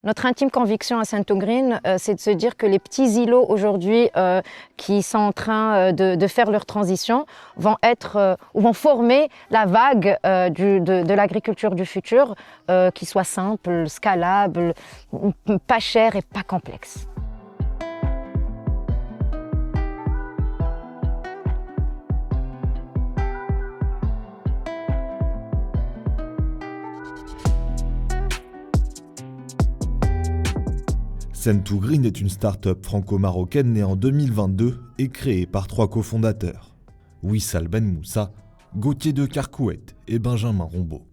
Notre intime conviction à Saint-Tougrine, c'est de se dire que les petits îlots aujourd'hui qui sont en train de faire leur transition vont former la vague de l'agriculture du futur, qui soit simple, scalable, pas chère et pas complexe. Saint-Tougrine est une start-up franco-marocaine née en 2022 et créée par 3 cofondateurs, Wissal Ben Moussa, Gauthier de Carcouët et Benjamin Rombaud.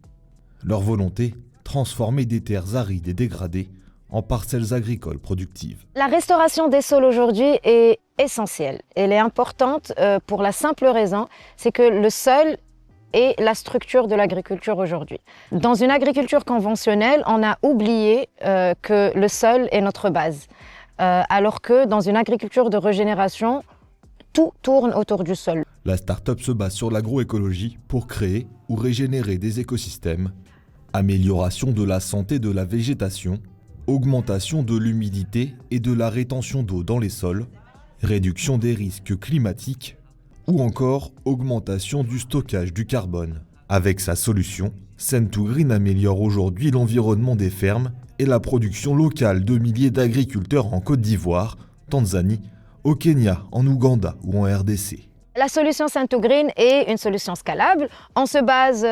Leur volonté, transformer des terres arides et dégradées en parcelles agricoles productives. La restauration des sols aujourd'hui est essentielle. Elle est importante pour la simple raison, c'est que le sol est la structure de l'agriculture aujourd'hui. Dans une agriculture conventionnelle, on a oublié que le sol est notre base, alors que dans une agriculture de régénération, tout tourne autour du sol. La start-up se base sur l'agroécologie pour créer ou régénérer des écosystèmes, amélioration de la santé de la végétation, augmentation de l'humidité et de la rétention d'eau dans les sols, réduction des risques climatiques, ou encore augmentation du stockage du carbone. Avec sa solution, Saint-Tougrine améliore aujourd'hui l'environnement des fermes et la production locale de milliers d'agriculteurs en Côte d'Ivoire, Tanzanie, au Kenya, en Ouganda ou en RDC. La solution Saint-Tougrine est une solution scalable. On se base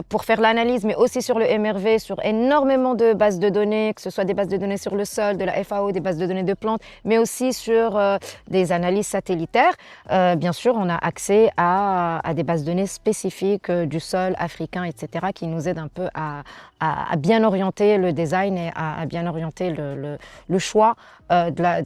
pour faire l'analyse, mais aussi sur le MRV, sur énormément de bases de données, que ce soit des bases de données sur le sol, de la FAO, des bases de données de plantes, mais aussi sur des analyses satellitaires. Bien sûr, on a accès à des bases de données spécifiques du sol africain, etc., qui nous aident un peu à bien orienter le design et à bien orienter le choix des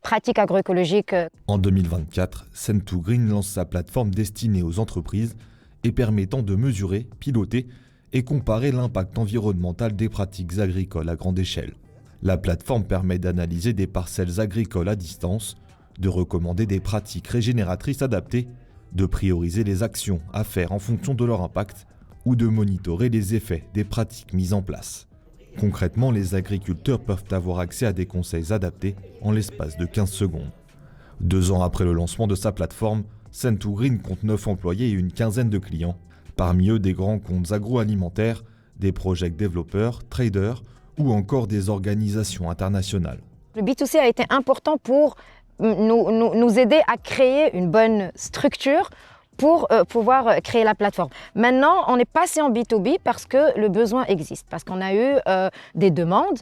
pratiques agroécologiques. En 2024, Saint-Tougrine lance sa plateforme destinée aux entreprises et permettant de mesurer, piloter et comparer l'impact environnemental des pratiques agricoles à grande échelle. La plateforme permet d'analyser des parcelles agricoles à distance, de recommander des pratiques régénératrices adaptées, de prioriser les actions à faire en fonction de leur impact ou de monitorer les effets des pratiques mises en place. Concrètement, les agriculteurs peuvent avoir accès à des conseils adaptés en l'espace de 15 secondes. 2 ans après le lancement de sa plateforme, Saint-Tougrine compte 9 employés et une quinzaine de clients, parmi eux des grands comptes agroalimentaires, des project développeurs, traders ou encore des organisations internationales. Le B2C a été important pour nous aider à créer une bonne structure pour pouvoir créer la plateforme. Maintenant, on est passé en B2B parce que le besoin existe, parce qu'on a eu des demandes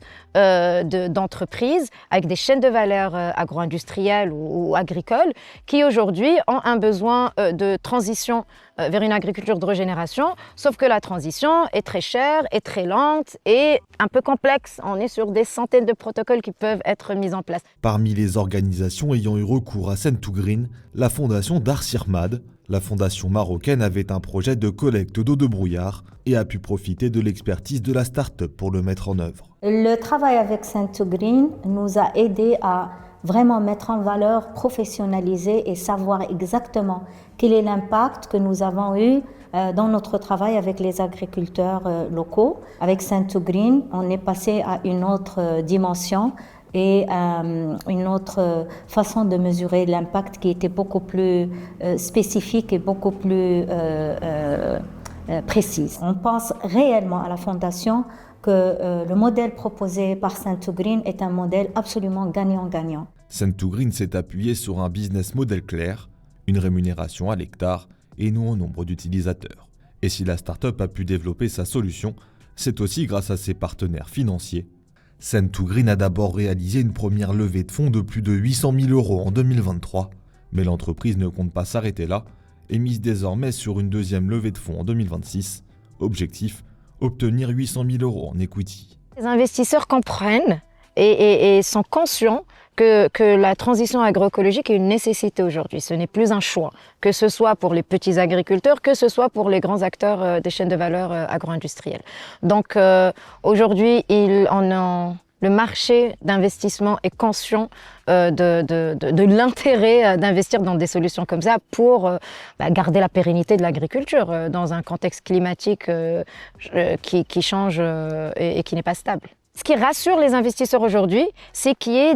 d'entreprises avec des chaînes de valeur agro-industrielles ou agricoles qui aujourd'hui ont un besoin de transition vers une agriculture de régénération, sauf que la transition est très chère, est très lente et un peu complexe. On est sur des centaines de protocoles qui peuvent être mis en place. Parmi les organisations ayant eu recours à Saint-Tougrine, la fondation Darsirmad, la fondation marocaine, avait un projet de collecte d'eau de brouillard et a pu profiter de l'expertise de la start-up pour le mettre en œuvre. Le travail avec Saint-Tougrine nous a aidé à vraiment mettre en valeur, professionnaliser et savoir exactement quel est l'impact que nous avons eu dans notre travail avec les agriculteurs locaux. Avec Saint-Tougrine, on est passé à une autre dimension et une autre façon de mesurer l'impact qui était beaucoup plus spécifique et beaucoup plus précise. On pense réellement à la fondation que le modèle proposé par Saint-Tougrine est un modèle absolument gagnant-gagnant. Saint-Tougrine s'est appuyé sur un business model clair, une rémunération à l'hectare et non au nombre d'utilisateurs. Et si la start-up a pu développer sa solution, c'est aussi grâce à ses partenaires financiers. Saint-Tougrine a d'abord réalisé une première levée de fonds de plus de 800 000 € en 2023, mais l'entreprise ne compte pas s'arrêter là et mise désormais sur une deuxième levée de fonds en 2026. Objectif, obtenir 800 000 € en equity. Les investisseurs comprennent et sont conscients que la transition agroécologique est une nécessité aujourd'hui. Ce n'est plus un choix, que ce soit pour les petits agriculteurs, que ce soit pour les grands acteurs des chaînes de valeur agro-industrielles. Donc aujourd'hui, on Le marché d'investissement est conscient de l'intérêt d'investir dans des solutions comme ça pour garder la pérennité de l'agriculture dans un contexte climatique qui change et qui n'est pas stable. Ce qui rassure les investisseurs aujourd'hui, c'est qu'il y ait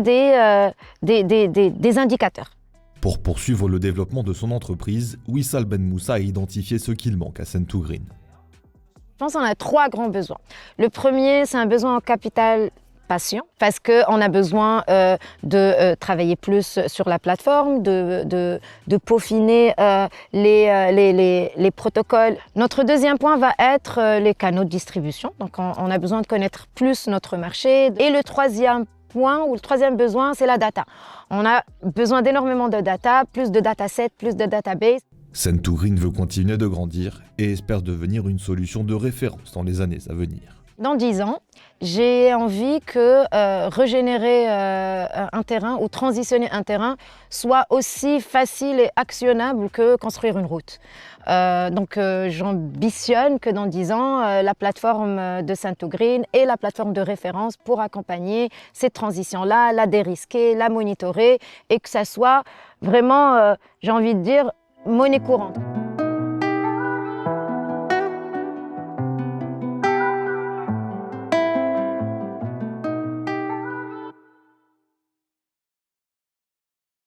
des indicateurs. Pour poursuivre le développement de son entreprise, Wissal Ben Moussa a identifié ce qu'il manque à Sen2Green. Je pense qu'on a 3 grands besoins. Le premier, c'est un besoin en capital patient, parce qu'on a besoin de travailler plus sur la plateforme, de peaufiner les protocoles. Notre deuxième point va être les canaux de distribution. Donc on a besoin de connaître plus notre marché. Et le troisième point, ou le troisième besoin, c'est la data. On a besoin d'énormément de data, plus de datasets, plus de databases. Sen2Green veut continuer de grandir et espère devenir une solution de référence dans les années à venir. Dans 10 ans, j'ai envie que régénérer un terrain ou transitionner un terrain soit aussi facile et actionnable que construire une route. Donc j'ambitionne que dans 10 ans, la plateforme de Sen2Green est la plateforme de référence pour accompagner cette transition-là, la dérisquer, la monitorer et que ça soit vraiment, j'ai envie de dire, monnaie courante.